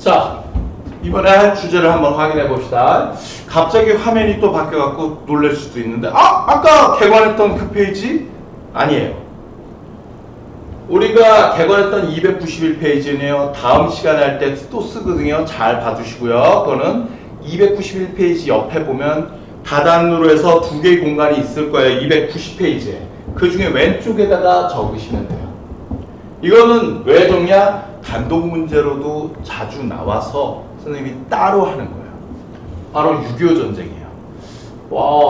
자, 이번에 주제를 한번 확인해 봅시다. 갑자기 화면이 또 바뀌어갖고 놀랄 수도 있는데, 아까 개관했던 그 페이지? 아니에요. 우리가 개관했던 291페이지네요. 다음 시간에 할 때 또 쓰거든요. 잘 봐주시고요. 그거는 291페이지 옆에 보면 다단으로 해서 두 개의 공간이 있을 거예요. 290페이지에. 그 중에 왼쪽에다가 적으시면 돼요. 이거는 왜 적냐? 단독 문제로도 자주 나와서 선생님이 따로 하는 거예요. 바로 6.25 전쟁이에요.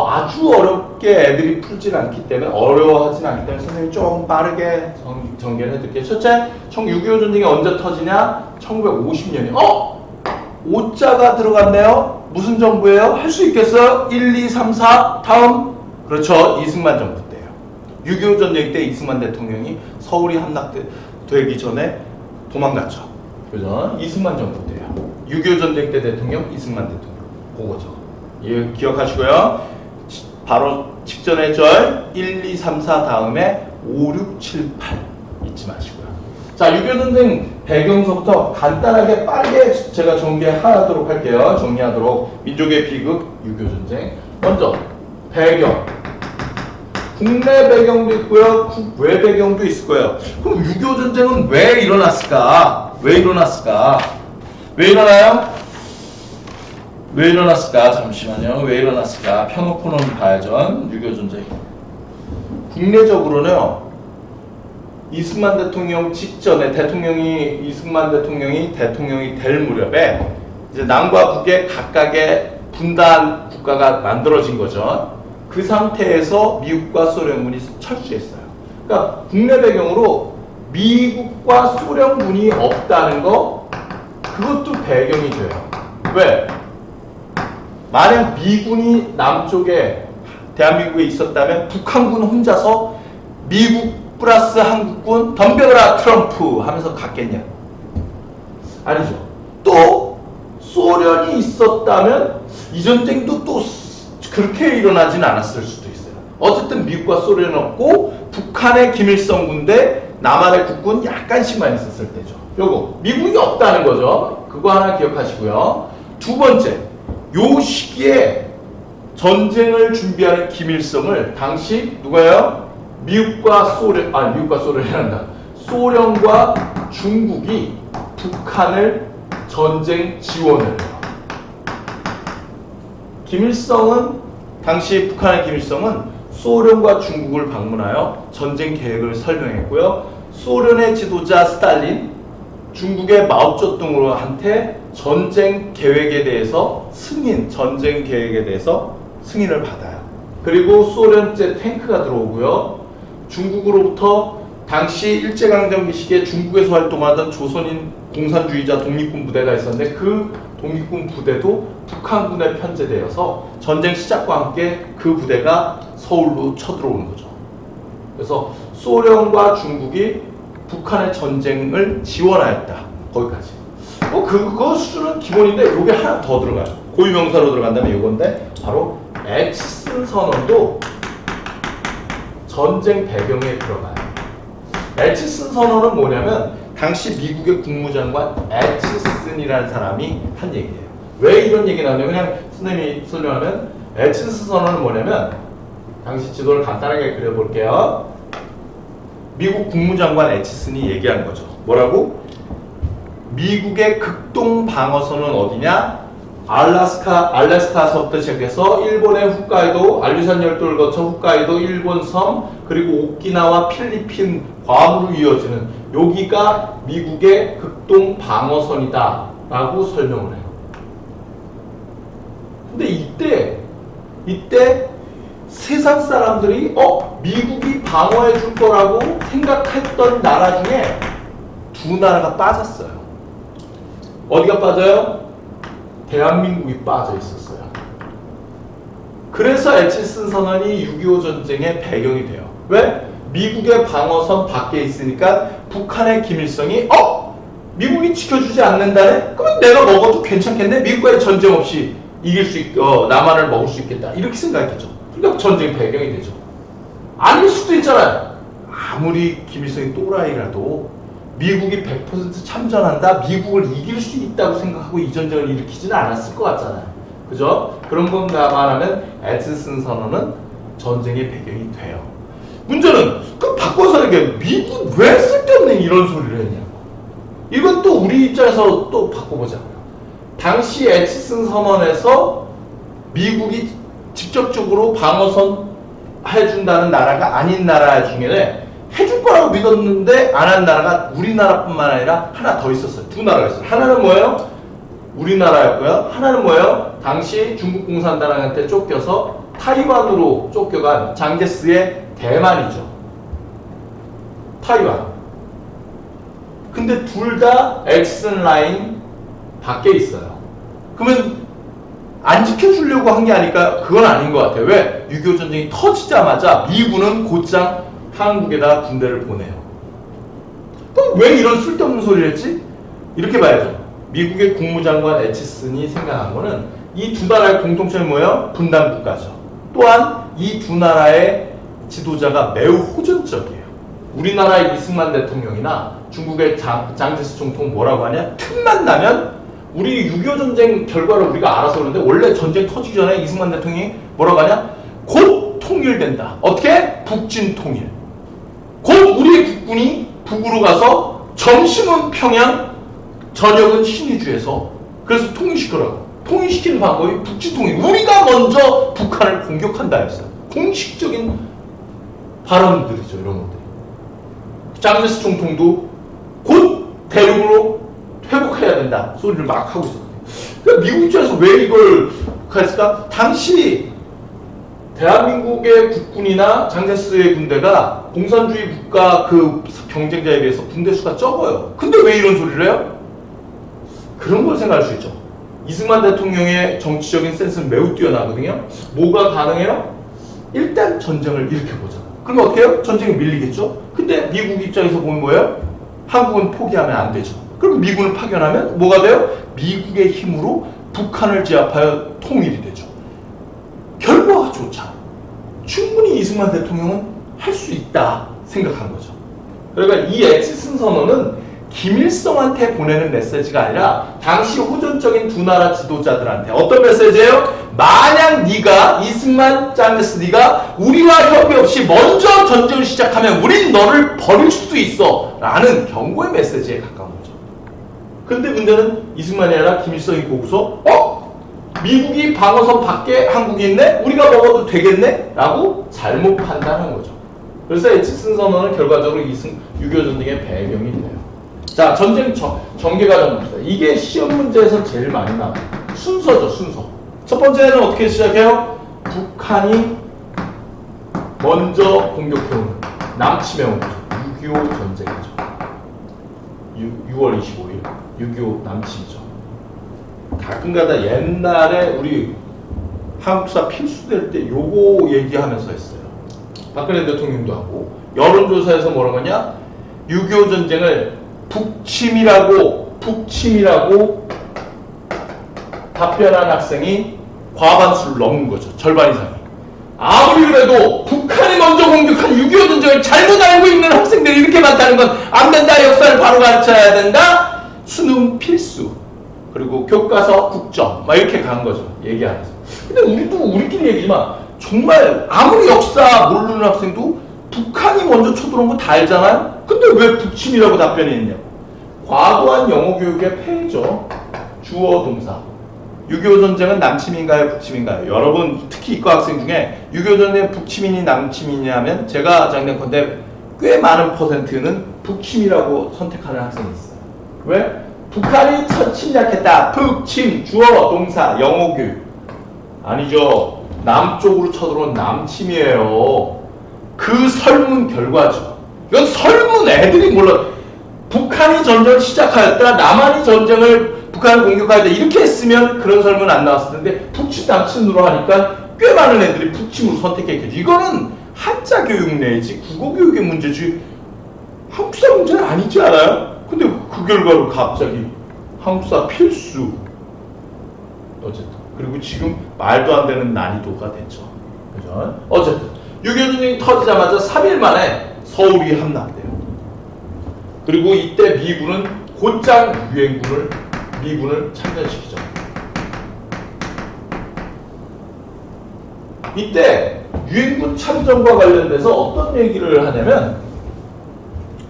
아주 어렵게 애들이 풀질 않기 때문에, 어려워하진 않기 때문에 선생님이 좀 빠르게 전개를 해드릴게요. 첫째, 6.25 전쟁이 언제 터지냐? 1950년이에요. 5자가 들어갔네요. 무슨 정부예요? 할 수 있겠어요? 1, 2, 3, 4 다음. 그렇죠. 이승만 정부 때예요. 6.25 전쟁 때 이승만 대통령이 서울이 함락되기 전에 도망갔죠. 그죠? 이승만 정부 때예요. 6.25 전쟁 때 대통령 이승만 대통령. 그거죠. 예, 기억하시고요. 바로 직전의 절 1, 2, 3, 4 다음에 5, 6, 7, 8 잊지 마시고요. 자, 6.25 전쟁 배경서부터 간단하게 빠르게 제가 정리하도록 할게요. 정리하도록. 민족의 비극 6.25 전쟁. 먼저 배경. 국내 배경도 있고요. 국외 배경도 있을 거예요. 그럼 6.25 전쟁은 왜 일어났을까? 왜 일어났을까? 왜 일어나요? 왜 일어났을까? 잠시만요. 왜 일어났을까? 펴놓고는 봐야죠. 6.25 전쟁. 국내적으로는요. 이승만 대통령 직전에 이승만 대통령이 될 무렵에 이제 남과 북의 각각의 분단 국가가 만들어진 거죠. 그 상태에서 미국과 소련군이 철수했어요. 그러니까 국내 배경으로 미국과 소련군이 없다는 거, 그것도 배경이 돼요. 왜? 만약 미군이 남쪽에 대한민국에 있었다면 북한군 혼자서 미국 플러스 한국군 덤벼라 트럼프 하면서 갔겠냐? 아니죠. 또 소련이 있었다면 이 전쟁도 또 그렇게 일어나진 않았을 수도 있어요. 어쨌든 미국과 소련은 없고 북한의 김일성 군대, 남한의 국군 약간씩만 있었을 때죠. 요거 미국이 없다는 거죠. 그거 하나 기억하시고요. 두 번째, 요 시기에 전쟁을 준비하는 김일성을 당시 누가요? 미국과 소련이란다. 소련과 중국이 북한을 전쟁 지원을 해요. 당시 북한의 김일성은 소련과 중국을 방문하여 전쟁 계획을 설명했고요. 소련의 지도자 스탈린, 중국의 마오쩌둥한테 전쟁 계획에 대해서 승인을 받아요. 그리고 소련제 탱크가 들어오고요. 중국으로부터 당시 일제강점기 시기에 중국에서 활동하던 조선인 공산주의자 독립군 부대가 있었는데 그 독립군 부대도 북한군에 편제되어서 전쟁 시작과 함께 그 부대가 서울로 쳐들어오는 거죠. 그래서 소련과 중국이 북한의 전쟁을 지원하였다. 거기까지. 그거 수준은 기본인데 요게 하나 더 들어가요. 고유명사로 들어간다면 요건데 바로 애치슨 선언도 전쟁 배경에 들어가요. 애치슨 선언은 뭐냐면 당시 미국의 국무장관 애치슨이라는 사람이 한 얘기예요. 왜 이런 얘기를 하냐면 그냥 선생님이 설명하면 애치슨 선언은 뭐냐면 당시 지도를 간단하게 그려볼게요. 미국 국무장관 애치슨이 얘기한 거죠. 뭐라고? 미국의 극동 방어선은 어디냐? 알래스카서부터 시작해서 일본의 훅가이도, 알류산 열도를 거쳐 훅가이도, 일본 섬, 그리고 오키나와 필리핀 괌으로 이어지는 여기가 미국의 극동 방어선이다 라고 설명을 해요. 근데 이때 세상 사람들이 미국이 방어해 줄 거라고 생각했던 나라 중에 두 나라가 빠졌어요. 어디가 빠져요? 대한민국이 빠져 있었어요. 그래서 애치슨 선언이 6.25 전쟁의 배경이 돼요. 왜? 미국의 방어선 밖에 있으니까 북한의 김일성이 미국이 지켜주지 않는다네? 그러면 내가 먹어도 괜찮겠네? 미국과의 전쟁 없이 이길 수 남한을 먹을 수 있겠다. 이렇게 생각했죠. 그러니까 전쟁 배경이 되죠. 아닐 수도 있잖아요. 아무리 김일성이 또라이라도 미국이 100% 참전한다, 미국을 이길 수 있다고 생각하고 이 전쟁을 일으키지는 않았을 것 같잖아요. 그죠? 그런 건 말하면 에치슨 선언은 전쟁의 배경이 돼요. 문제는 그 바꿔서 이게 미국 왜 쓸데없는 이런 소리를 했냐고. 이건 또 우리 입장에서 또 바꿔보자고요. 당시 에치슨 선언에서 미국이 직접적으로 방어선 해준다는 나라가 아닌 나라 중에 해줄 거라고 믿었는데 안 한 나라가 우리나라뿐만 아니라 하나 더 있었어요. 두 나라가 있어요. 하나는 뭐예요? 우리나라였고요. 하나는 뭐예요? 당시 중국 공산당한테 쫓겨서 타이완으로 쫓겨간 장제스의 대만이죠. 타이완. 근데 둘 다 엑슨 라인 밖에 있어요. 그러면 안 지켜주려고 한 게 아닐까? 그건 아닌 것 같아요. 왜? 6.25 전쟁이 터지자마자 미군은 곧장 한국에다 군대를 보내요. 그럼 왜 이런 쓸데없는 소리를 했지? 이렇게 봐야죠. 미국의 국무장관 에치슨이 생각한 거는 이 두 나라의 공통점이 뭐예요? 분단 국가죠. 또한 이 두 나라의 지도자가 매우 호전적이에요. 우리나라의 이승만 대통령이나 중국의 장제스 총통 뭐라고 하냐? 틈만 나면 우리 6.25 전쟁 결과를 우리가 알아서 그러는데 원래 전쟁 터지기 전에 이승만 대통령이 뭐라고 하냐? 곧 통일된다. 어떻게? 북진 통일. 곧 우리의 국군이 북으로 가서 점심은 평양, 저녁은 신의주에서 그래서 통일시키라고. 통일시키는 방법이 북진 통일. 우리가 먼저 북한을 공격한다 했어요. 공식적인 발언들이죠. 이런 것들이. 장제스 총통도 곧 대륙으로 회복해야 된다 소리를 막 하고 있었거든요. 그러니까 미국 입장에서 왜 이걸 했을까? 당시 대한민국의 국군이나 장제스의 군대가 공산주의 국가 그 경쟁자에 비해서 군대 수가 적어요. 근데 왜 이런 소리를 해요? 그런 걸 생각할 수 있죠. 이승만 대통령의 정치적인 센스는 매우 뛰어나거든요. 뭐가 가능해요? 일단 전쟁을 일으켜보자. 그럼 어떻게 해요? 전쟁이 밀리겠죠? 근데 미국 입장에서 보면 뭐예요? 한국은 포기하면 안 되죠. 그럼 미군을 파견하면 뭐가 돼요? 미국의 힘으로 북한을 제압하여 통일이 되죠. 결과가 좋잖아. 충분히 이승만 대통령은 할 수 있다 생각한 거죠. 그러니까 이 에치슨 선언은 김일성한테 보내는 메시지가 아니라 당시 호전적인 두 나라 지도자들한테 어떤 메시지예요? 만약 네가 이승만, 장제스 네가 우리와 협의 없이 먼저 전쟁을 시작하면 우린 너를 버릴 수도 있어 라는 경고의 메시지에 가까운 거죠. 근데 문제는 이승만이 아니라 김일성이 보고서 미국이 방어선 밖에 한국이 있네? 우리가 먹어도 되겠네? 라고 잘못 판단한 거죠. 그래서 에치슨 선언은 결과적으로 6.25 전쟁의 배경이 돼요. 자, 전쟁 전개 과정 봅시다. 이게 시험 문제에서 제일 많이 나와요. 순서죠, 순서. 첫 번째는 어떻게 시작해요? 북한이 먼저 공격해오는 남침해오는 거죠. 6.25 전쟁이죠. 6월 25일 6.25 남침이죠. 가끔가다 옛날에 우리 한국사 필수될 때 요거 얘기하면서 했어요. 박근혜 대통령도 하고 여론조사에서 뭐라고 하냐? 6.25 전쟁을 북침이라고 답변한 학생이 과반수를 넘은 거죠. 절반 이상이. 아무리 그래도 북한이 먼저 공격한 6.25 전쟁을 잘못 알고 있는 학생들이 이렇게 많다는 건 안 된다. 역사를 바로 가르쳐야 된다. 수능 필수. 그리고 교과서 국정. 막 이렇게 간 거죠. 얘기하면서. 근데 우리끼리 얘기지만 정말 아무리 역사 모르는 학생도 북한이 먼저 쳐들어온 거 다 알잖아요? 근데 왜 북침이라고 답변이 있냐고. 과도한 영어 교육의 폐해죠. 주어 동사. 6.25 전쟁은 남침인가요? 북침인가요? 여러분 특히 이과 학생 중에 6.25 전쟁 북침이니 남침이냐 하면 제가 장담컨대 꽤 많은 퍼센트는 북침이라고 선택하는 학생이 있어요. 왜? 북한이 침략했다. 북침, 주어, 동사, 영어 교육. 아니죠. 남쪽으로 쳐들어온 남침이에요. 그 설문 결과죠. 이건 설문 애들이 몰라. 북한이 전쟁을 시작하였다. 남한이 북한을 공격하였다. 이렇게 했으면 그런 설문 안 나왔을 텐데 북침, 남침으로 하니까 꽤 많은 애들이 북침으로 선택했겠죠. 이거는 한자 교육 내지 국어 교육의 문제지 한국사 문제는 아니지 않아요? 근데 그 결과로 갑자기 한국사 필수. 어쨌든. 그리고 지금 말도 안 되는 난이도가 됐죠. 그죠? 어쨌든. 6.25 전쟁이 터지자마자 3일 만에 서울이 함락돼요. 그리고 이때 미군은 곧장 미군을 참전시키죠. 이때 유엔군 참전과 관련돼서 어떤 얘기를 하냐면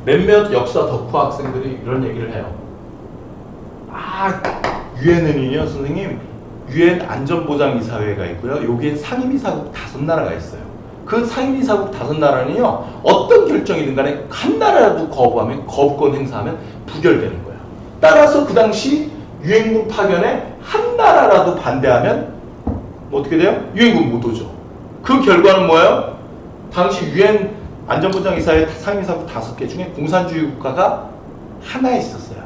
몇몇 역사 덕후 학생들이 이런 얘기를 해요. 유엔은요, 선생님, 유엔 안전보장이사회가 있고요. 여기엔 상임이사국 5나라가 있어요. 그 상임이사국 5나라는요, 어떤 결정이든 간에 한 나라라도 거부하면, 거부권 행사하면 부결되는 거예요. 따라서 그 당시 유엔군 파견에 한 나라라도 반대하면 뭐 어떻게 돼요? 유엔군 못 오죠. 그 결과는 뭐예요? 당시 유엔 안전보장이사회 상임이사국 5개 중에 공산주의 국가가 하나 있었어요.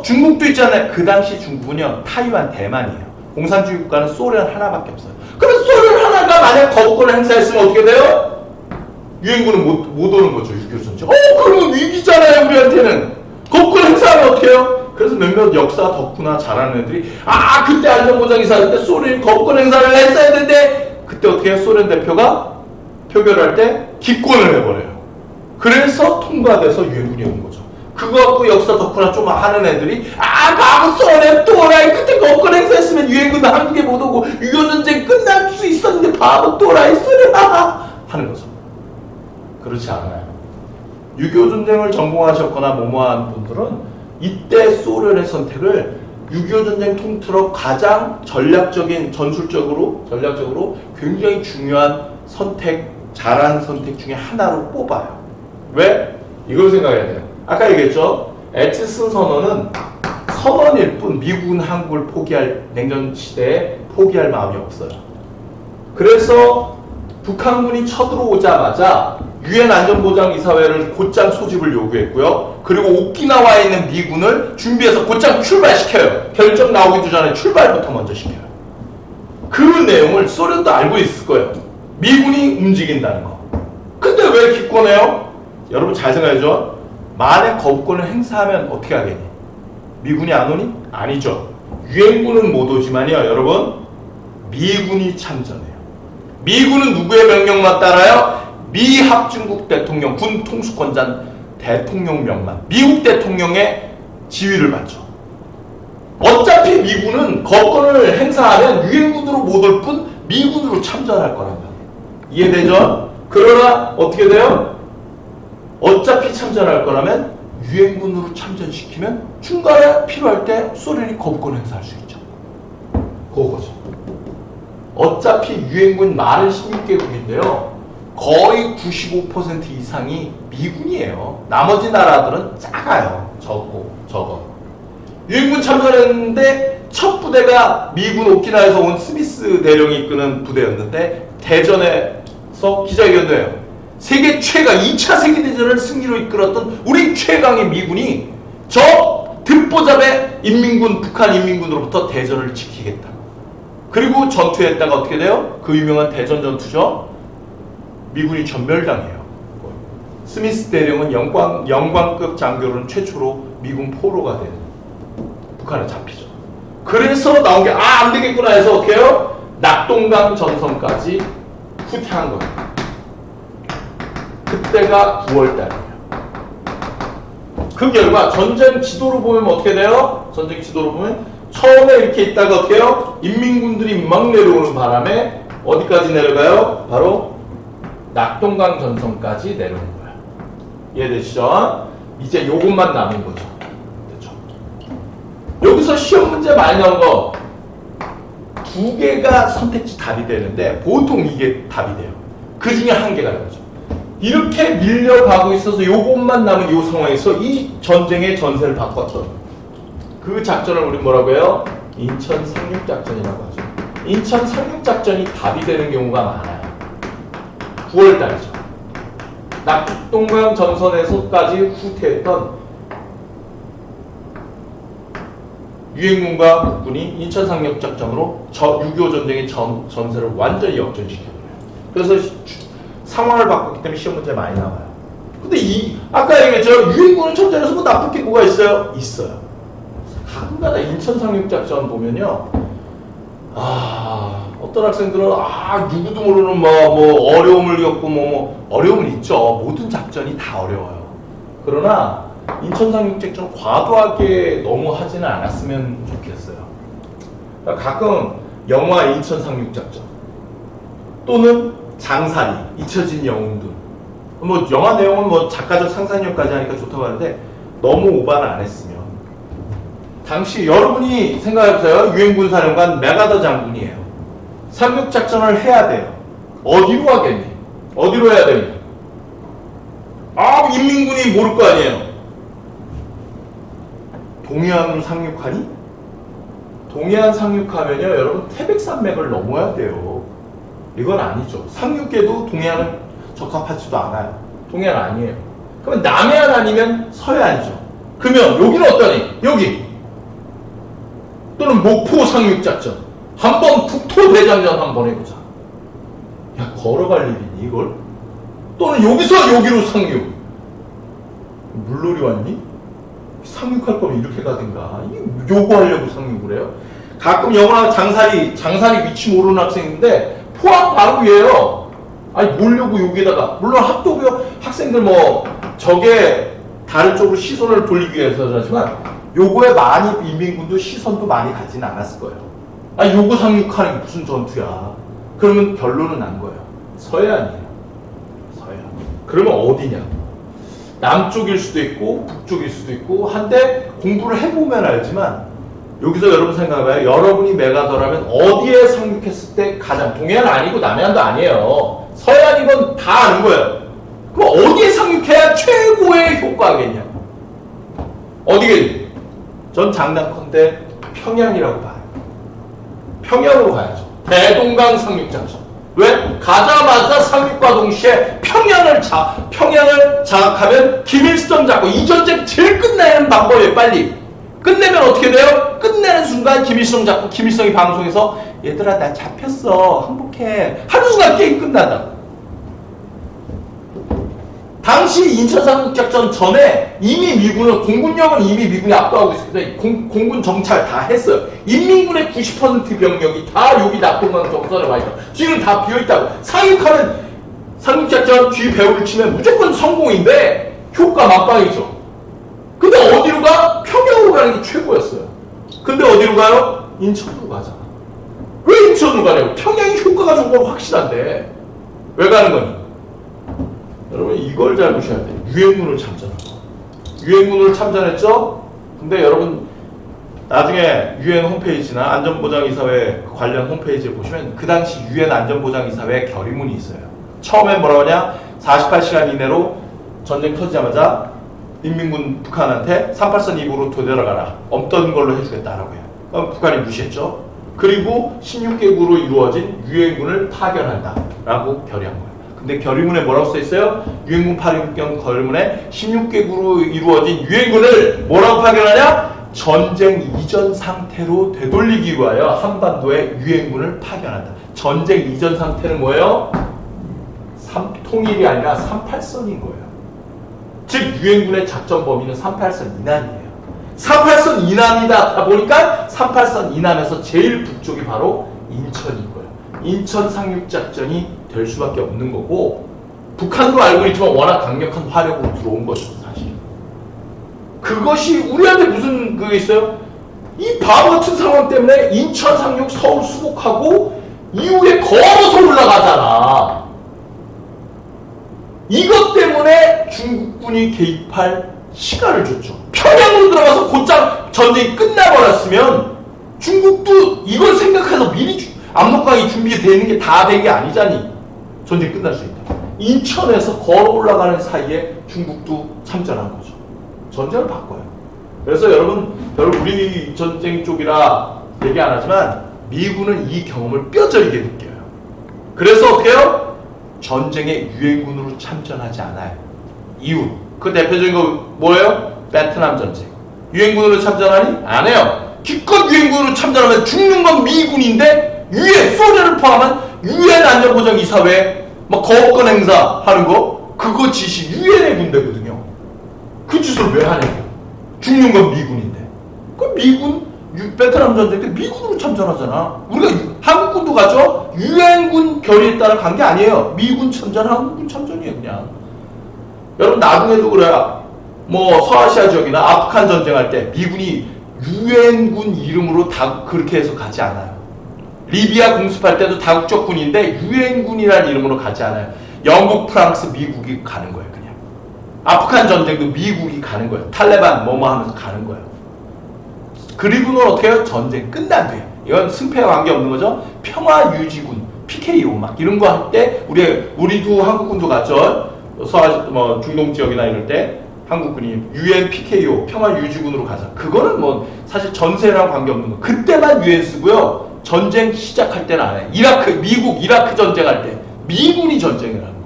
중국도 있잖아요. 그 당시 중국은요, 타이완, 대만이에요. 공산주의 국가는 소련 하나밖에 없어요. 그럼 소련 하나가 만약 거부권을 행사했으면 어떻게 돼요? 유엔군은 못 오는 거죠, 6.25 전쟁. 그러면 위기잖아요, 우리한테는. 거부권 행사하면 어떻게 해요? 그래서 몇몇 역사 덕후나 잘하는 애들이 그때 안전보장이사회 때 소련이 거부권 행사를 했어야 되는데 그때 어떻게 해요? 소련 대표가 표결할 때 기권을 해버려요. 그래서 통과돼서 유엔군이 온 거죠. 그거 갖고 역사 덕후나 좀 하는 애들이 바보 소련 또라이 그때 거부권 행사했으면 유엔군 한국에 못 오고 6.25 전쟁 끝날 수 있었는데 바보 또라이 소련 하는 거죠. 그렇지 않아요. 6.25 전쟁을 전공하셨거나 뭐뭐한 분들은 이때 소련의 선택을 6.25 전쟁 통틀어 가장 전술적으로 굉장히 중요한 선택, 잘한 선택 중에 하나로 뽑아요. 왜? 이걸 생각해야 돼요. 아까 얘기했죠? 에츠슨 선언은 선언일 뿐 미국은 한국을 냉전 시대에 포기할 마음이 없어요. 그래서 북한군이 쳐들어오자마자 유엔 안전보장이사회를 곧장 소집을 요구했고요. 그리고 오키나와에 있는 미군을 준비해서 곧장 출발시켜요. 결정 나오기도 전에 출발부터 먼저 시켜요. 그 내용을 소련도 알고 있을 거예요. 미군이 움직인다는 거. 근데 왜 기권해요? 여러분 잘 생각해줘. 만약 거부권을 행사하면 어떻게 하겠니? 미군이 안 오니? 아니죠. 유엔군은 못 오지만요, 여러분, 미군이 참전해요. 미군은 누구의 명령만 따라요? 미 합중국 대통령, 군 통수권자 대통령명만, 미국 대통령의 지휘를 받죠. 어차피 미군은 거부권을 행사하면 유엔군으로 못 올 뿐 미군으로 참전할 거라면. 이해되죠? 그러나 어떻게 돼요? 어차피 참전할 거라면 유엔군으로 참전시키면 중간에 필요할 때 소련이 거부권 행사할 수 있죠. 그거죠. 어차피 유엔군 말은 16개국인데요. 거의 95% 이상이 미군이에요. 나머지 나라들은 작아요. 적어. 유엔군 참전했는데 첫 부대가 미군 오키나와에서 온 스미스 대령이 이끄는 부대였는데 대전에서 기자회견도 해요. 세계 최강 2차 세계대전을 승리로 이끌었던 우리 최강의 미군이 저 듣보잡의 북한 인민군으로부터 대전을 지키겠다. 그리고 전투했다가 어떻게 돼요? 그 유명한 대전 전투죠. 미군이 전멸당해요. 스미스 대령은 영광급 장교로는 최초로 미군 포로가 된 북한에 잡히죠. 그래서 나온 게 안 되겠구나 해서 어떻게 해요? 낙동강 전선까지 후퇴한 거예요. 그때가 9월달이에요. 그 결과 전쟁 지도로 보면 어떻게 돼요? 전쟁 지도로 보면 처음에 이렇게 있다가 어떻게 해요? 인민군들이 막 내려오는 바람에 어디까지 내려가요? 바로 낙동강 전선까지 내려오는 거예요. 이해되시죠? 이제 요것만 남은 거죠. 됐죠? 여기서 시험 문제 많이 나온 거 2개가 선택지 답이 되는데 보통 이게 답이 돼요. 그 중에 1개가 나오죠. 이렇게 밀려가고 있어서 요것만 남은 이 상황에서 이 전쟁의 전세를 바꿨던 그 작전을 우리 뭐라고 해요? 인천 상륙작전이라고 하죠. 인천 상륙작전이 답이 되는 경우가 많아요. 9월달이죠. 낙동강 전선에서까지 후퇴했던 유엔군과 국군이 인천 상륙작전으로 6.25 전쟁의 전세를 완전히 역전시켜버려요. 그래서 상황을 바꿨기 때문에 시험 문제 많이 나와요. 근데 아까 얘기했죠. 유엔군은 참전해서 뭐 나쁠 게 뭐가 있어요? 있어요. 가끔가다 인천 상륙작전 보면요. 어떤 학생들은 누구도 모르는 뭐 어려움을 겪고 어려움은 있죠. 모든 작전이 다 어려워요. 그러나 인천 상륙작전 과도하게 너무 하지는 않았으면 좋겠어요. 그러니까 가끔 영화 인천 상륙작전 또는 장사리, 잊혀진 영웅들 뭐 영화 내용은 뭐 작가적 상상력까지 하니까 좋다고 하는데 너무 오바를 안 했으면 당시 여러분이 생각해보세요. 유엔군사령관 메가더 장군이에요. 상륙작전을 해야 돼요. 어디로 하겠니? 어디로 해야 되니? 인민군이 모를 거 아니에요. 동해안으로 상륙하니? 동해안 상륙하면요, 여러분 태백산맥을 넘어야 돼요. 이건 아니죠. 상륙해도 동해안은 적합하지도 않아요. 동해안 아니에요. 그러면 남해안 아니면 서해안이죠. 그러면 여기는 어떠니? 여기 또는 목포 상륙작전 한번 북토대장전 한번 해보자. 야, 걸어갈 일이니 이걸? 또는 여기서 여기로 상륙. 물놀이 왔니? 상륙할 거면 이렇게 가든가. 요거 하려고 상륙을 해요? 가끔 영화 장사리 위치 모르는 학생인데 포항 바로 위에요. 아니 모르려고 여기다가 물론 학도교 학생들 뭐 저게 다른 쪽으로 시선을 돌리기 위해서는 하지만 요거에 많이 인민군도 시선도 많이 가지는 않았을 거예요. 아니 요거 상륙하는 게 무슨 전투야. 그러면 결론은 난 거예요. 서해안이에요. 서해안. 그러면 어디냐? 남쪽일 수도 있고 북쪽일 수도 있고 한데 공부를 해보면 알지만 여기서 여러분 생각해봐요. 여러분이 메가더라면 어디에 상륙했을 때 가장 동해안 아니고 남해안도 아니에요. 서해안이건 다 아는 거예요. 그럼 어디에 상륙해야 최고의 효과겠냐? 어디겠니? 전 장난컨대 평양이라고 봐요. 평양으로 가야죠. 대동강 상륙작전. 왜? 가자마자 상륙과 동시에 평양을 장악하면 김일성 잡고 이 전쟁 제일 끝내는 방법이에요. 빨리. 끝내면 어떻게 돼요? 끝내는 순간 김일성 잡고 김일성이 방송에서 얘들아 나 잡혔어 항복해 하는 순간 게임 끝나다. 당시 인천 상륙작전 전에 이미 미군은 공군력은 이미 미군이 압도하고 있습니다. 공군 정찰 다 했어요. 인민군의 90% 병력이 다 여기 낙동강 정선에 와 있어요. 지금 다 비어있다고. 상륙하면 상륙작전 뒤 배후를 치면 무조건 성공인데 효과 만빵이죠. 근데 어디로 가? 평양으로 가는 게 최고였어요. 근데 어디로 가요? 인천으로 가잖아. 왜 인천으로 가냐고? 평양이 효과가 좋은 건 확실한데 왜 가는 거니? 여러분 이걸 잘 보셔야 돼요. 유엔군을 참전한 거. 유엔군을 참전했죠? 근데 여러분 나중에 유엔 홈페이지나 안전보장이사회 관련 홈페이지에 보시면 그 당시 유엔 안전보장이사회 결의문이 있어요. 처음엔 뭐라고 하냐? 48시간 이내로 전쟁 터지자마자 인민군 북한한테 38선 입으로 되돌아가라. 없던 걸로 해주겠다라고 해요. 그럼 북한이 무시했죠. 그리고 16개국으로 이루어진 유엔군을 파견한다라고 결의한 거예요. 근데 결의문에 뭐라고 써 있어요? 유엔군 파견 결의문에 16개국으로 이루어진 유엔군을 뭐라고 파견하냐? 전쟁 이전 상태로 되돌리기 위하여 한반도에 유엔군을 파견한다. 전쟁 이전 상태는 뭐예요? 통일이 아니라 38선인 거예요. 즉 유엔군의 작전 범위는 38선 이남이에요. 38선 이남이다 보니까 38선 이남에서 제일 북쪽이 바로 인천인 거예요. 인천 상륙작전이 될 수밖에 없는 거고 북한도 알고 있지만 워낙 강력한 화력으로 들어온 거죠. 사실 그것이 우리한테 무슨 그게 있어요? 이 바보 같은 상황 때문에 인천 상륙 서울 수복하고 이후에 걸어서 올라가잖아. 이것 때문에 중국군이 개입할 시간을 줬죠. 평양으로 들어가서 곧장 전쟁이 끝나버렸으면 중국도 이걸 생각해서 미리 압록강이 준비되어 있는 게 다 된 게 아니잖니. 전쟁이 끝날 수 있다. 인천에서 걸어 올라가는 사이에 중국도 참전한 거죠. 전쟁을 바꿔요. 그래서 여러분 우리 전쟁 쪽이라 얘기 안 하지만 미군은 이 경험을 뼈저리게 느껴요. 그래서 어떻게 해요? 전쟁에 유엔군으로 참전하지 않아요. 이유. 그 대표적인 거 뭐예요? 베트남 전쟁. 유엔군으로 참전하니? 안 해요. 기껏 유엔군으로 참전하면 죽는 건 미군인데 유엔, 소련을 포함한 유엔 안전보장이사회 막 거업권 행사 하는 거 그거 지시 유엔의 군대거든요. 그 짓을 왜 하냐고. 죽는 건 미군인데. 그 미군 베트남 전쟁 때 미군으로 참전하잖아. 우리가 한국군도 가죠. 유엔군 결의에 따라 간 게 아니에요. 미군 참전, 한국군 참전이에요 그냥. 여러분 나중에도 그래요. 뭐 서아시아 지역이나 아프간 전쟁할 때 미군이 유엔군 이름으로 다 그렇게 해서 가지 않아요. 리비아 공습할 때도 다국적군인데 유엔군이라는 이름으로 가지 않아요. 영국, 프랑스, 미국이 가는 거예요. 그냥. 아프간 전쟁도 미국이 가는 거예요. 탈레반 뭐뭐 하면서 가는 거예요. 그리고는 어떻게 해요? 전쟁 끝난 뒤에. 이건 승패와 관계없는 거죠. 평화유지군, PKO 막 이런 거 할 때 우리도 한국군도 갔죠. 뭐 중동 지역이나 이럴 때 한국군이 UN PKO 평화유지군으로 가자. 그거는 뭐 사실 전세랑 관계없는 거. 그때만 UN 쓰고요. 전쟁 시작할 때는 안 해요. 미국 이라크 전쟁할 때 미군이 전쟁을 하는 거예요.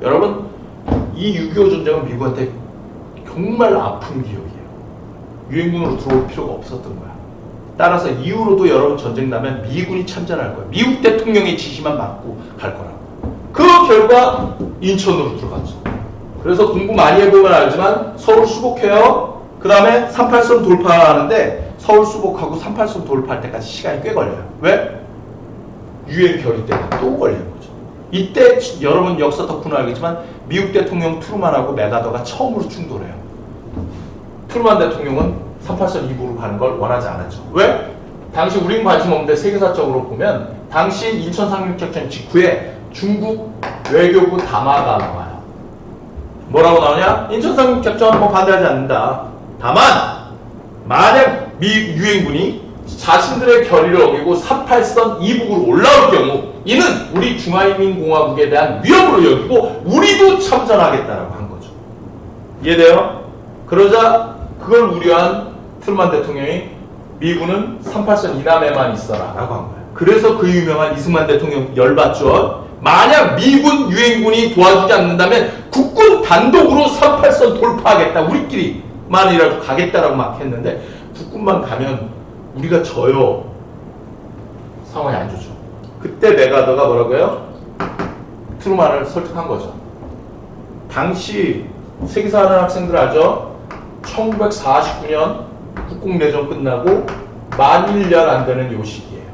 여러분 이 6.25 전쟁은 미국한테 정말 아픈 기억이에요. 유엔군으로 들어올 필요가 없었던 거야. 따라서 이후로도 여러분 전쟁 나면 미군이 참전할 거예요. 미국 대통령의 지시만 받고 갈 거라고. 그 결과 인천으로 들어갔죠. 그래서 공부 많이 해보면 알지만 서울 수복해요. 그 다음에 38선 돌파하는데 서울 수복하고 38선 돌파할 때까지 시간이 꽤 걸려요. 왜? 유엔 결의 때문에 또 걸리는 거죠. 이때 여러분 역사 덕분에 알겠지만 미국 대통령 트루만하고 맥아더가 처음으로 충돌해요. 트루만 대통령은 38선 이부로 가는 걸 원하지 않았죠. 왜? 당시 우린 관심 없는데 세계사적으로 보면 당시 인천 상륙작전 직후에 중국 외교부 담화가 나와요. 뭐라고 나오냐? 인천 상륙작전 뭐 반대하지 않는다. 다만 만약 미 유엔군이 자신들의 결의를 어기고 38선 이북으로 올라올 경우 이는 우리 중화인민공화국에 대한 위협으로 여기고 우리도 참전하겠다라고 한 거죠. 이해돼요? 그러자 그걸 우려한 트루만 대통령이 미군은 38선 이남에만 있어라 라고 한 거예요. 그래서 그 유명한 이승만 대통령 열받죠. 만약 미군 유엔군이 도와주지 않는다면 국군 단독으로 38선 돌파하겠다. 우리끼리만이라도 가겠다라고 막 했는데 국군만 가면 우리가 져요. 상황이 안 좋죠. 그때 맥아더가 뭐라고요? 트루만을 설득한 거죠. 당시 세계사 하는 학생들 알죠? 1949년 국공내전 끝나고 만 1년 안 되는 요 시기예요.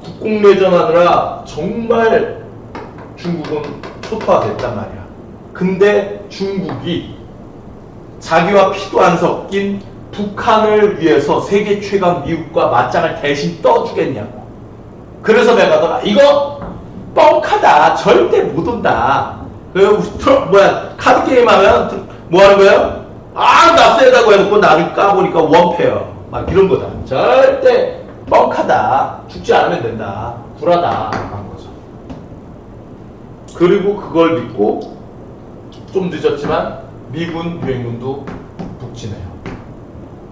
국공내전 하느라 정말 중국은 초토화됐단 말이야. 근데 중국이 자기와 피도 안 섞인 북한을 위해서 세계 최강 미국과 맞짱을 대신 떠주겠냐고. 그래서 맥아더가 이거 뻥카다. 절대 못 온다. 카드 게임 하면 뭐 하는 거예요? 아, 나 세다고 해놓고 나를 까보니까 원패요. 막 이런 거다. 절대 뻥카다. 죽지 않으면 된다. 굴하다. 한 거죠. 그리고 그걸 믿고 좀 늦었지만 미군, 유엔군도 북진해요.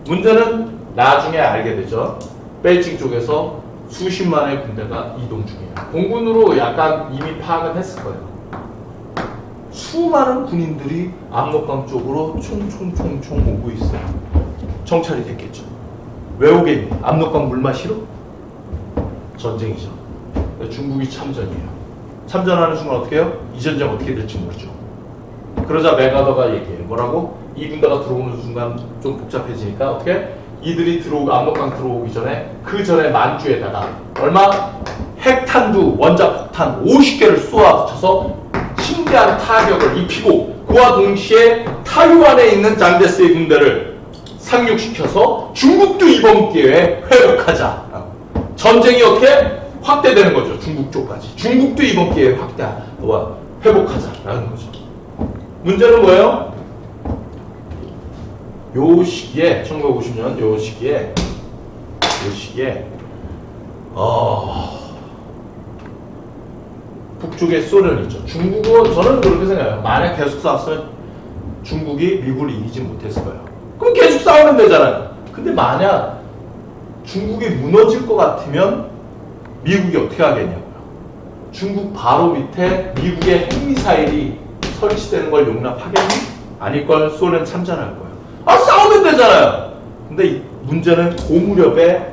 문제는 나중에 알게 되죠. 베이징 쪽에서 수십만의 군대가 이동 중이에요. 공군으로 약간 이미 파악은 했을 거예요. 수많은 군인들이 압록강 쪽으로 총총총총 오고 있어요. 정찰이 됐겠죠. 왜 오겠니? 압록강 물 마시러? 전쟁이죠. 중국이 참전이에요. 참전하는 순간 어떻게 해요? 이 전쟁 어떻게 될지 모르죠. 그러자 맥아더가 얘기해요. 뭐라고? 이 군대가 들어오는 순간 좀 복잡해지니까 어떻게? 이들이 압록강 들어오기 전에 그 전에 만주에다가 얼마? 핵탄두 원자폭탄 50개를 쏘아붙여서 심대한 타격을 입히고 그와 동시에 타이완에 있는 장데스의 군대를 상륙시켜서 중국도 이번 기회에 회복하자. 전쟁이 어떻게? 확대되는 거죠. 중국 쪽까지. 중국도 이번 기회에 회복하자라는 거죠. 문제는 뭐예요? 요 시기에 1950년 요 시기에 북쪽에 소련이 있죠. 중국은 저는 그렇게 생각해요. 만약 계속 싸웠으면 중국이 미국을 이기지 못했을 거예요. 그럼 계속 싸우면 되잖아요. 근데 만약 중국이 무너질 것 같으면 미국이 어떻게 하겠냐고요. 중국 바로 밑에 미국의 핵미사일이 설치되는 걸 용납하겠니? 아닐걸. 소련 참전할 거예요. 아, 싸우면 되잖아요. 근데 문제는 그 무렵에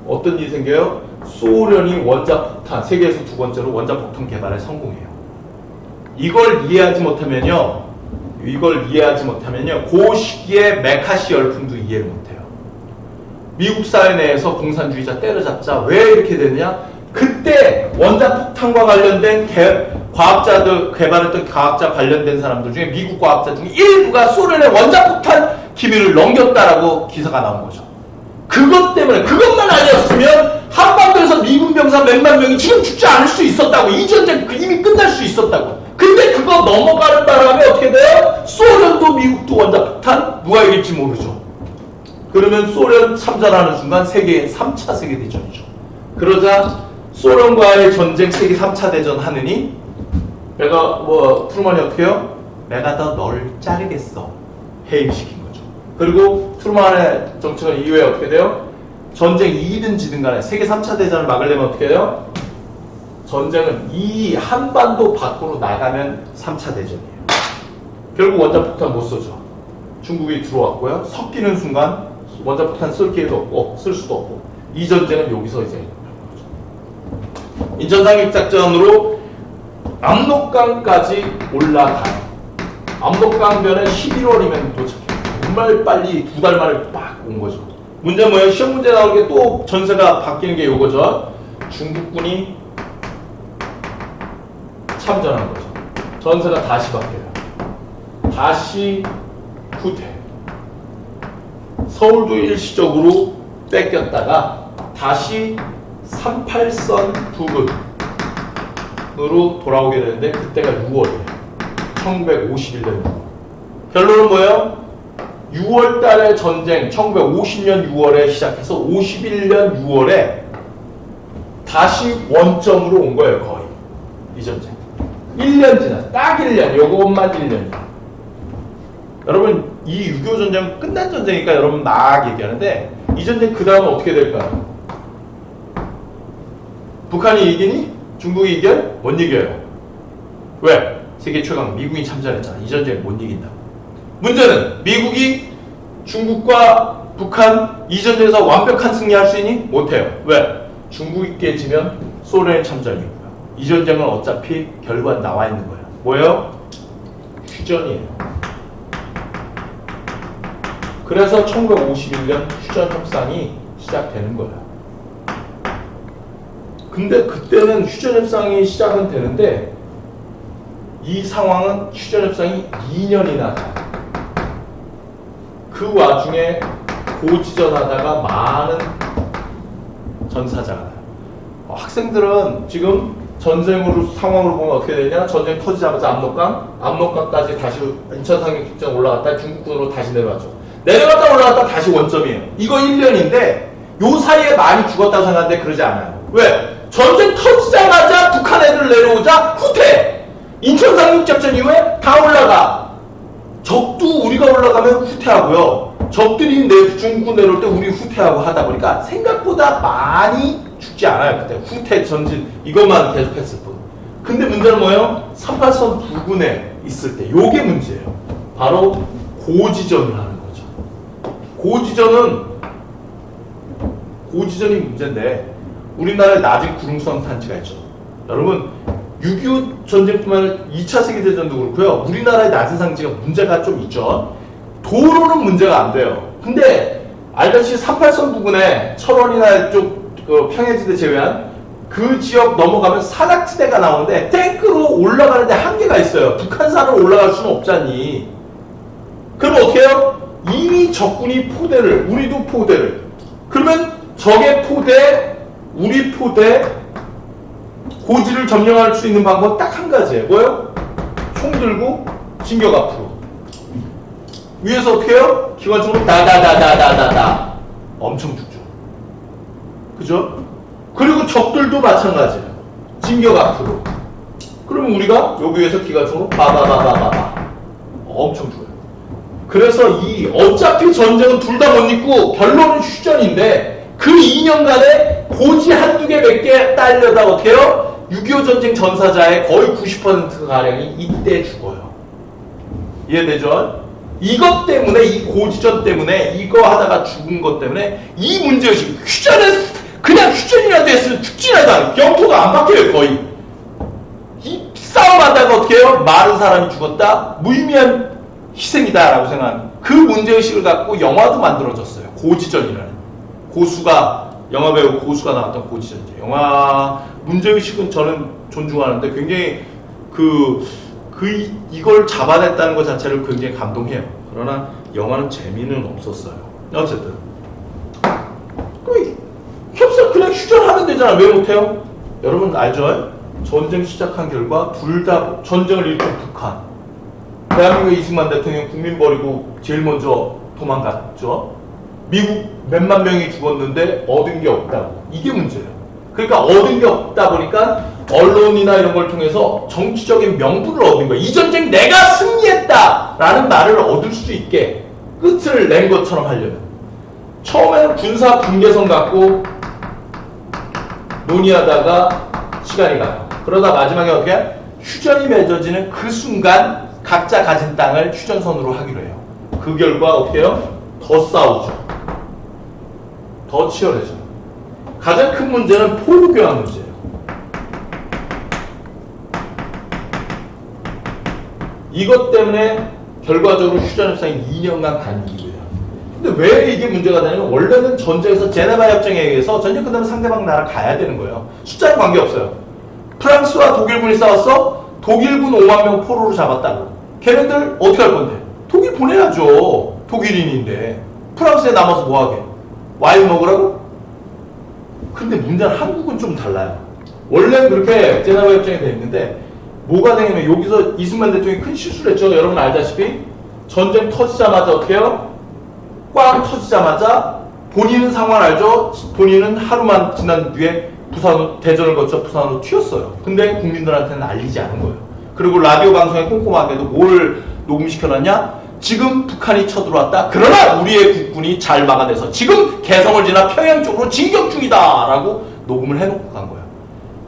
어떤 일이 생겨요? 소련이 원자폭탄, 세계에서 두 번째로 원자폭탄 개발에 성공해요. 이걸 이해하지 못하면요, 그 시기에 메카시 열풍도 이해를 못해요. 미국 사회 내에서 공산주의자 때려잡자. 왜 이렇게 됐냐? 그때 원자폭탄과 관련된 과학자들 개발했던 과학자 관련된 사람들 중에 미국 과학자 중에 일부가 소련의 원자폭탄 기밀을 넘겼다라고 기사가 나온 거죠. 그것 때문에 그것만 아니었으면 한반도에서 미군 병사 몇만 명이 지금 죽지 않을 수 있었다고. 이 전쟁 이미 끝날 수 있었다고. 근데 그거 넘어가는 바람에 어떻게 돼요? 소련도 미국도 원자폭탄 누가 이길지 모르죠. 그러면 소련 참전하는 순간 세계 3차 세계대전이죠. 그러자 소련과의 전쟁 세계 3차 대전 하느니 내가 트루먼이 어떻게 해요? 내가 더 널 자르겠어. 해임시킨 거죠. 그리고 트루먼의 정책은 이후에 어떻게 돼요? 전쟁 이기든 지든 간에 세계 3차 대전을 막으려면 어떻게 해요? 전쟁은 이 한반도 밖으로 나가면 3차 대전이에요. 결국 원자폭탄 못 쏘죠. 중국이 들어왔고요. 섞이는 순간 원자폭탄 쓸 기회도 없고 쓸 수도 없고 이 전쟁은 여기서 이제 인천상륙작전으로 압록강까지 올라가요. 압록강변에 11월이면 도착해요. 정말 빨리 2달 만에 빡 온 거죠. 문제는 뭐예요? 시험 문제 나올 게 또 전세가 바뀌는 게 요거죠. 중국군이 참전한 거죠. 전세가 다시 바뀌어요. 다시 후퇴. 서울도 일시적으로 뺏겼다가 다시 38선 부근으로 돌아오게 되는데 그때가 6월이에요. 1951년 6월. 결론은 뭐예요? 6월 달에 전쟁 1950년 6월에 시작해서 51년 6월에 다시 원점으로 온 거예요. 거의 이 전쟁 1년 지났어요. 딱 1년. 요것만 1년이에요. 여러분 이 6.25 전쟁은 끝난 전쟁이니까 여러분 막 얘기하는데 이 전쟁 그 다음은 어떻게 될까요? 북한이 이기니? 중국이 이겨? 못 이겨요. 왜? 세계 최강 미국이 참전했잖아. 이 전쟁 못 이긴다고. 문제는 미국이 중국과 북한 이 전쟁에서 완벽한 승리할 수 있니? 못해요. 왜? 중국이 깨지면 소련의 참전이고요. 이 전쟁은 어차피 결과가 나와 있는 거예요. 뭐예요? 휴전이에요. 그래서 1951년 휴전 협상이 시작되는 거예요. 근데 그때는 휴전 협상이 시작은 되는데 이 상황은 휴전 협상이 2년이나 가요. 그 와중에 고지전하다가 많은 전사자가 나요. 학생들은 지금 전쟁으로 상황으로 보면 어떻게 되냐? 전쟁 터지자마자 압록강까지 다시 인천상륙작전 올라갔다 중국군으로 다시 내려왔죠. 내려갔다 올라갔다 다시 원점이에요. 이거 1년인데 요 사이에 많이 죽었다고 생각하는데 그러지 않아요. 왜? 전쟁 터지자마자 북한 애들 내려오자 후퇴! 인천상륙작전 이후에 다 올라가. 적도 우리가 올라가면 후퇴하고요. 적들이 중국군 내려올 때 우리 후퇴하고 하다 보니까 생각보다 많이 죽지 않아요. 그때 후퇴 전진 이것만 계속했을 뿐. 근데 문제는 뭐예요? 38선 부근에 있을 때 요게 문제예요. 바로 고지전을 하는 거죠. 고지전이 문제인데 우리나라에 낮은 구릉선 탄지가 있죠. 여러분 6.25 전쟁뿐만 아니라 2차 세계대전도 그렇고요. 우리나라의 낮은 상지가 문제가 좀 있죠. 도로는 문제가 안 돼요. 근데 알다시피 38선 부근에 철원이나 쪽 그 평해지대 제외한 그 지역 넘어가면 산악지대가 나오는데 탱크로 올라가는데 한계가 있어요. 북한산으로 올라갈 수는 없잖니. 그럼 어떻게 해요? 이미 적군이 포대를, 우리도 포대를. 그러면 적의 포대, 우리 포대, 고지를 점령할 수 있는 방법은 딱 한 가지예요. 뭐예요? 총 들고 진격 앞으로. 위에서 어떻게 해요? 기관총으로 다다다다다다다. 엄청 죽죠. 그죠? 그리고 적들도 마찬가지예요. 진격 앞으로. 그러면 우리가 여기 위에서 기관총으로 바바바바바바. 엄청 죽어요. 그래서 어차피 전쟁은 둘 다 못 이기고 결론은 휴전인데 그 2년간에 고지 한두 개 몇 개 딸려다 어떻게 해요? 6.25 전쟁 전사자의 거의 90%가량이 이때 죽어요. 이해되죠? 이것 때문에, 이 고지전 때문에, 이거 하다가 죽은 것 때문에 이 문제의식, 그냥 휴전이라도 했으면 죽지라도 않아요. 영토도 안 바뀌어요, 거의. 이 싸움하다가 어떻게 해요? 많은 사람이 죽었다? 무의미한 희생이다라고 생각하는 그 문제의식을 갖고 영화도 만들어졌어요. 고지전이라는. 영화배우 고수가 나왔던 고지전이죠. 영화 문제의식은 저는 존중하는데 굉장히 이걸 잡아냈다는 것 자체를 굉장히 감동해요. 그러나 영화는 재미는 없었어요. 어쨌든 협상 그냥 휴전하면 되잖아. 왜 못해요? 여러분 알죠? 전쟁 시작한 결과 둘 다 전쟁을 일으킨 북한, 대한민국 이승만 대통령 국민 버리고 제일 먼저 도망갔죠. 미국 몇만 명이 죽었는데 얻은 게 없다고. 이게 문제예요. 그러니까 얻은 게 없다 보니까 언론이나 이런 걸 통해서 정치적인 명분을 얻는 거예요. 이 전쟁 내가 승리했다라는 말을 얻을 수 있게 끝을 낸 것처럼 하려면. 처음에는 군사 분계선 갖고 논의하다가 시간이 가요. 그러다 마지막에 어떻게 해요? 휴전이 맺어지는 그 순간 각자 가진 땅을 휴전선으로 하기로 해요. 그 결과 어떻게 해요? 더 싸우죠. 더 치열해져요. 가장 큰 문제는 포로 교환 문제예요. 이것 때문에 결과적으로 휴전협상이 2년간 간 이유예요. 근데 왜 이게 문제가 되냐면 원래는 전쟁에서 제네바 협정에 의해서 전쟁 끝나면 상대방 나라 가야 되는 거예요. 숫자는 관계없어요. 프랑스와 독일군이 싸웠어? 독일군 5만 명 포로로 잡았다고. 걔네들 어떻게 할 건데? 독일 보내야죠. 독일인인데. 프랑스에 남아서 뭐하게? 와인 먹으라고? 근데 문제는 한국은 좀 달라요. 원래는 그렇게 제네바 협정이 돼 있는데 뭐가 되냐면 여기서 이승만 대통령이 큰 실수를 했죠. 여러분 알다시피 전쟁 터지자마자 어떻게 해요? 꽝 터지자마자 본인은 상황 알죠? 본인은 하루만 지난 뒤에 부산 대전을 거쳐 부산으로 튀었어요. 근데 국민들한테는 알리지 않은 거예요. 그리고 라디오 방송에 꼼꼼하게도 뭘 녹음시켜놨냐? 지금 북한이 쳐들어왔다. 그러나 우리의 국군이 잘 막아내서 지금 개성을 지나 평양 쪽으로 진격 중이다 라고 녹음을 해놓고 간 거예요.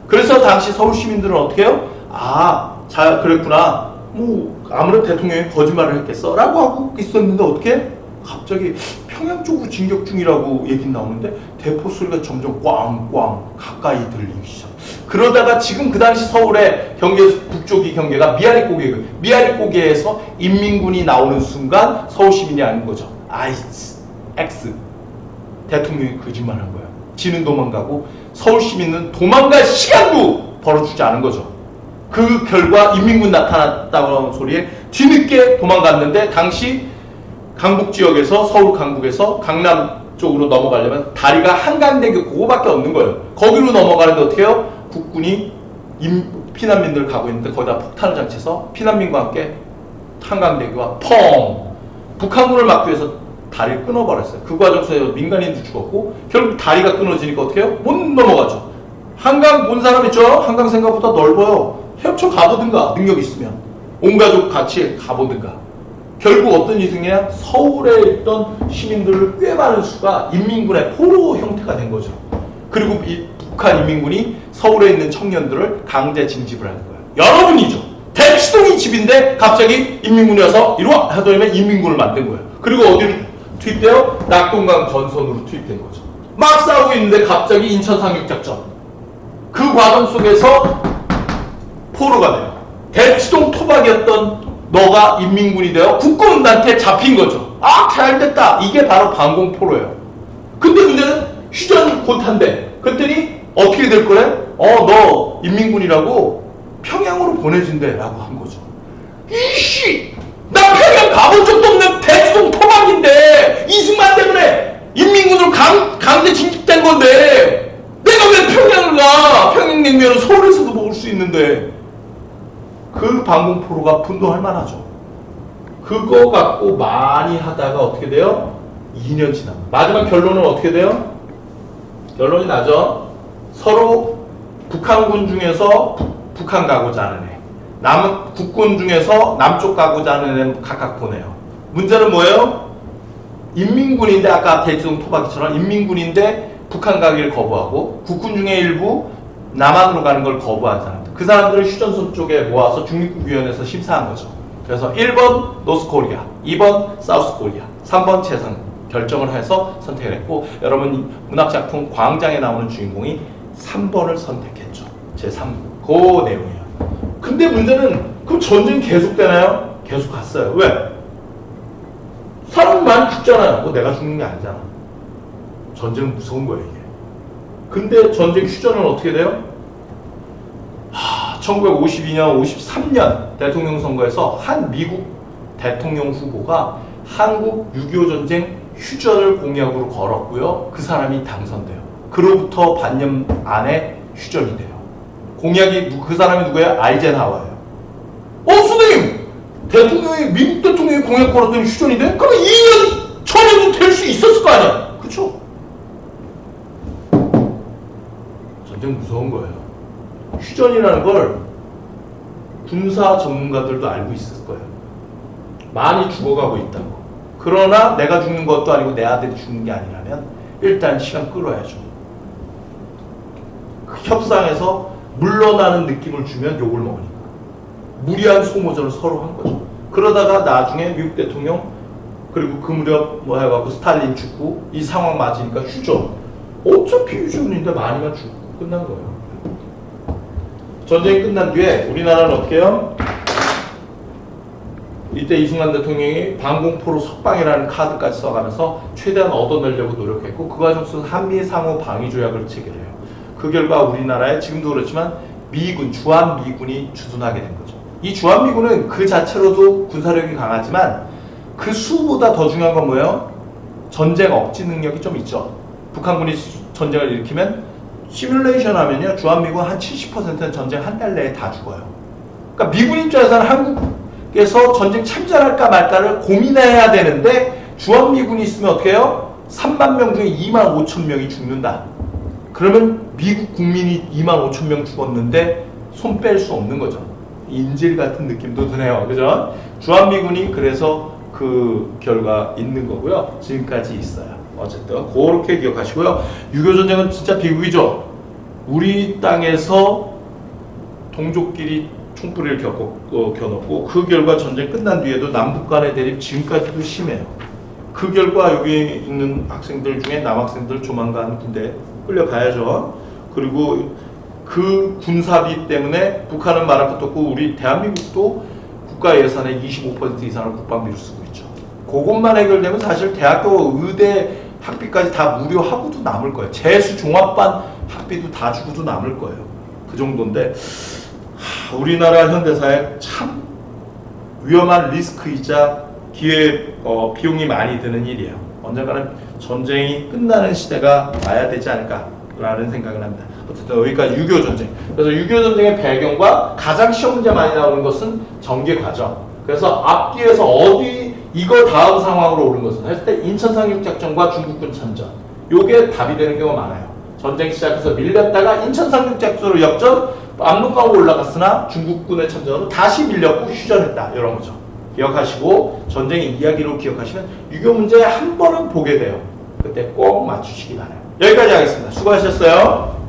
그래서 당시 서울 시민들은 어떻게 해요? 아, 잘 그랬구나. 뭐 아무래도 대통령이 거짓말을 했겠어 라고 하고 있었는데 어떻게? 갑자기 평양 쪽으로 진격 중이라고 얘기 나오는데 대포 소리가 점점 꽝꽝 가까이 들리기 시작. 그러다가 지금 그 당시 서울의 경계 북쪽이 경계가 미아리고개, 미아리고개에서 인민군이 나오는 순간 서울 시민이 아닌 거죠. 아이스 X 대통령이 거짓말한 거예요. 지는 도망가고 서울 시민은 도망갈 시간도 벌어주지 않은 거죠. 그 결과 인민군 나타났다는 소리에 뒤늦게 도망갔는데 당시 강북 지역에서 서울 강북에서 강남 쪽으로 넘어가려면 다리가 한강대교 그거밖에 없는 거예요. 거기로 넘어가는데 어떻게 해요? 국군이 피난민들 가고 있는데 거기다 폭탄을 장치해서 피난민과 함께 한강대교와 펑! 북한군을 막기 위해서 다리를 끊어버렸어요. 그 과정에서 민간인도 죽었고 결국 다리가 끊어지니까 어떻게 해요? 못 넘어가죠. 한강 본 사람 있죠? 한강 생각보다 넓어요. 헤엄쳐 가보든가 능력 있으면 온 가족 같이 가보든가. 결국 어떤 일이 생기냐? 서울에 있던 시민들을 꽤 많은 수가 인민군의 포로 형태가 된 거죠. 그리고 이 북한 인민군이 서울에 있는 청년들을 강제 징집을 하는 거예요. 여러분이죠. 대치동이 집인데 갑자기 인민군이 와서 이리와 하더니 인민군을 만든 거예요. 그리고 어디로 투입돼요? 낙동강 전선으로 투입된 거죠. 막 싸우고 있는데 갑자기 인천 상륙작전. 그 과정 속에서 포로가 돼요. 대치동 토박이었던 너가 인민군이 되어 국군한테 잡힌 거죠. 아, 잘됐다. 이게 바로 방공포로예요. 근데 문제는 휴전 곧 한대. 그랬더니 어떻게 될 거래? 너 인민군이라고 평양으로 보내준대 라고 한 거죠. 이씨! 나 평양 가본 적도 없는 대치동 토박인데 이승만 때문에 인민군으로 강제 징집된 건데 내가 왜 평양을 가? 평양냉면은 서울에서도 먹을 수 있는데. 그 방공포로가 분노할 만하죠. 그거 갖고 많이 하다가 어떻게 돼요? 2년 지나. 마지막 결론은 어떻게 돼요? 결론이 나죠. 서로 북한군 중에서 북한 가고자 하는 애, 국군 중에서 남쪽 가고자 하는 애 각각 보내요. 문제는 뭐예요? 인민군인데 아까 대치동 토박이처럼 인민군인데 북한 가기를 거부하고 국군 중에 일부 남한으로 가는 걸 거부한 사람들. 그 사람들을 휴전선 쪽에 모아서 중립국위원회에서 심사한 거죠. 그래서 1번 노스코리아, 2번 사우스코리아, 3번 최선 결정을 해서 선택을 했고 여러분 문학작품 광장에 나오는 주인공이 3번을 선택했죠. 제3부. 그 내용이에요. 근데 문제는 그럼 전쟁이 계속되나요? 계속 갔어요. 왜? 사람 많이 죽잖아요. 뭐 내가 죽는 게 아니잖아. 전쟁은 무서운 거예요 이게. 근데 전쟁 휴전은 어떻게 돼요? 1952년, 53년 대통령 선거에서 한 미국 대통령 후보가 한국 6.25 전쟁 휴전을 공약으로 걸었고요. 그 사람이 당선돼요. 그로부터 반년 안에 휴전이 돼요. 공약이 그 사람이 누구예요? 아이젠하워예요. 선생님! 대통령이 미국 대통령이 공약 걸었더니 휴전이 돼? 그럼 2년 전에도 될 수 있었을 거 아니야? 그쵸? 전쟁 무서운 거예요. 휴전이라는 걸 군사 전문가들도 알고 있을 거예요. 많이 죽어가고 있다고. 그러나 내가 죽는 것도 아니고 내 아들이 죽는 게 아니라면 일단 시간 끌어야죠. 그 협상에서 물러나는 느낌을 주면 욕을 먹으니까. 무리한 소모전을 서로 한 거죠. 그러다가 나중에 미국 대통령 그리고 그 무렵 뭐 해갖고 스탈린 죽고 이 상황 맞으니까 휴전. 어차피 휴전인데 많이만 죽고 끝난 거예요. 전쟁이 끝난 뒤에 우리나라는 어떻게 해요? 이때 이승만 대통령이 방공포로 석방이라는 카드까지 써가면서 최대한 얻어내려고 노력했고 그 과정 속에서 한미 상호 방위 조약을 체결해요. 그 결과 우리나라에 지금도 그렇지만 미군, 주한미군이 주둔하게 된 거죠. 이 주한미군은 그 자체로도 군사력이 강하지만 그 수보다 더 중요한 건 뭐예요? 전쟁 억지 능력이 좀 있죠. 북한군이 전쟁을 일으키면 시뮬레이션 하면요. 주한미군 한 70%는 전쟁 한 달 내에 다 죽어요. 그러니까 미군 입장에서는 한국에서 전쟁 참전할까 말까를 고민해야 되는데 주한미군이 있으면 어떻게 해요? 3만 명 중에 2만 5천 명이 죽는다. 그러면 미국 국민이 2만 5천 명 죽었는데 손 뺄 수 없는 거죠. 인질 같은 느낌도 드네요. 그죠? 주한미군이 그래서 그 결과 있는 거고요. 지금까지 있어요. 어쨌든 그렇게 기억하시고요. 6.25 전쟁은 진짜 비극이죠. 우리 땅에서 동족끼리 총불을 겨눴고 그 결과 전쟁 끝난 뒤에도 남북 간의 대립 지금까지도 심해요. 그 결과 여기 있는 학생들 중에 남학생들 조만간 군대 끌려가야죠. 그리고 그 군사비 때문에 북한은 말할 것도 없고 우리 대한민국도 국가 예산의 25% 이상을 국방비로 쓰고 있죠. 그것만 해결되면 사실 대학교 의대 학비까지 다 무료하고도 남을 거예요. 재수 종합반 학비도 다 주고도 남을 거예요. 그 정도인데 우리나라 현대사에 참 위험한 리스크이자 비용이 많이 드는 일이에요. 언젠가는 전쟁이 끝나는 시대가 와야 되지 않을까라는 생각을 합니다. 어쨌든 여기까지 6.25 전쟁. 그래서 6.25 전쟁의 배경과 가장 시험 문제 많이 나오는 것은 전개 과정. 그래서 앞뒤에서 어디 이거 다음 상황으로 오른 것은 했을 때 인천 상륙작전과 중국군 참전. 요게 답이 되는 경우가 많아요. 전쟁 시작해서 밀렸다가 인천 상륙작전으로 역전, 압록강으로 올라갔으나 중국군의 참전으로 다시 밀렸고 휴전했다. 이런 거죠. 기억하시고 전쟁의 이야기로 기억하시면 6.25 문제 한 번은 보게 돼요. 그때 꼭 맞추시기 바라요. 여기까지 하겠습니다. 수고하셨어요.